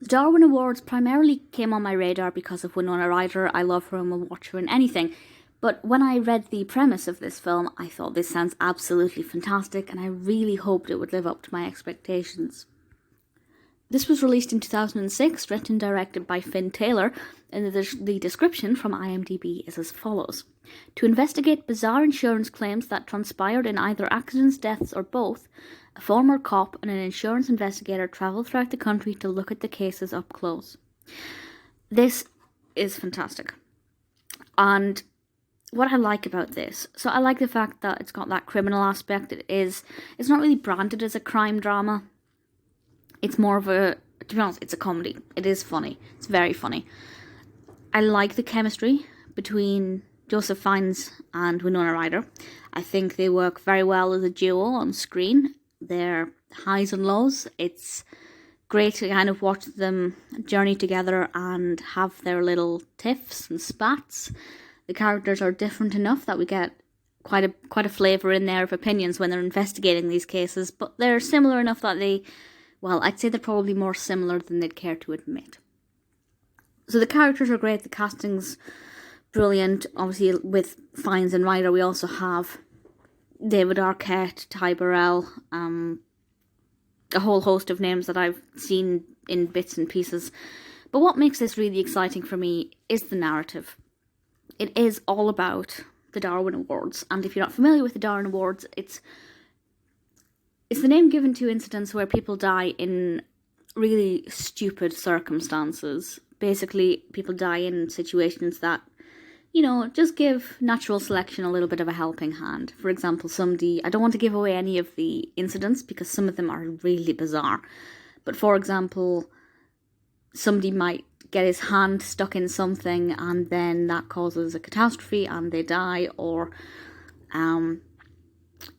The Darwin Awards primarily came on my radar because of Winona Ryder. I love her and will watch her in anything. But when I read the premise of this film, I thought this sounds absolutely fantastic, and I really hoped it would live up to my expectations. This was released in 2006, written and directed by Finn Taylor, and the description from IMDb is as follows. To investigate bizarre insurance claims that transpired in either accidents, deaths, or both, a former cop and an insurance investigator travel throughout the country to look at the cases up close. This is fantastic. And what I like about this, so I like the fact that it's got that criminal aspect. It's not really branded as a crime drama. It's more of a, to be honest, it's a comedy. It is funny. It's very funny. I like the chemistry between Joseph Fiennes and Winona Ryder. I think they work very well as a duo on screen. Their highs and lows. It's great to kind of watch them journey together and have their little tiffs and spats. The characters are different enough that we get quite a flavour in there of opinions when they're investigating these cases, but they're similar enough that I'd say they're probably more similar than they'd care to admit. So the characters are great, the casting's brilliant. Obviously with Fiennes and Ryder we also have David Arquette, Burrell, a whole host of names that I've seen in bits and pieces. But what makes this really exciting for me is the narrative. It is all about the Darwin Awards, and if you're not familiar with the Darwin Awards, it's the name given to incidents where people die in really stupid circumstances. Basically, people die in situations that, just give natural selection a little bit of a helping hand. For example, I don't want to give away any of the incidents because some of them are really bizarre. But for example, somebody might get his hand stuck in something and then that causes a catastrophe and they die, or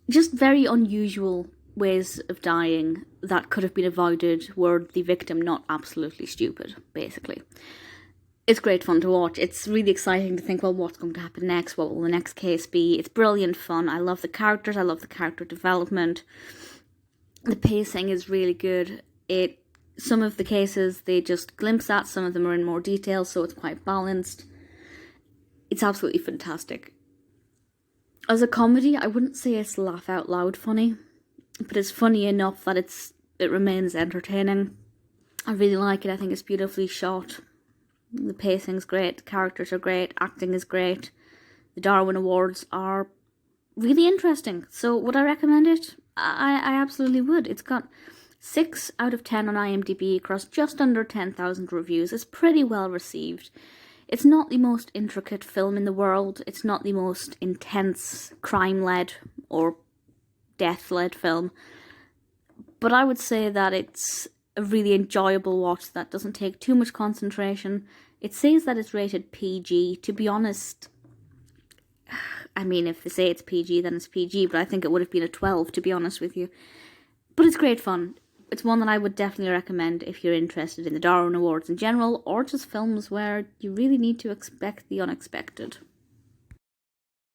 just very unusual ways of dying that could have been avoided were the victim not absolutely stupid, basically. It's great fun to watch. It's really exciting to think, well, what's going to happen next? What will the next case be? It's brilliant fun. I love the characters. I love the character development. The pacing is really good. Some of the cases they just glimpse at, some of them are in more detail, so it's quite balanced. It's absolutely fantastic. As a comedy, I wouldn't say it's laugh out loud funny, but it's funny enough that it remains entertaining. I really like it. I think it's beautifully shot. The pacing's great, the characters are great, acting is great. The Darwin Awards are really interesting. So would I recommend it? I absolutely would. It's got 6 out of 10 on IMDb across just under 10,000 reviews. It's pretty well received. It's not the most intricate film in the world. It's not the most intense crime-led or death-led film. But I would say that it's a really enjoyable watch that doesn't take too much concentration. It says that it's rated PG. To be honest, I mean, if they say it's PG, then it's PG, but I think it would have been a 12, to be honest with you. But it's great fun. It's one that I would definitely recommend if you're interested in the Darwin Awards in general, or just films where you really need to expect the unexpected.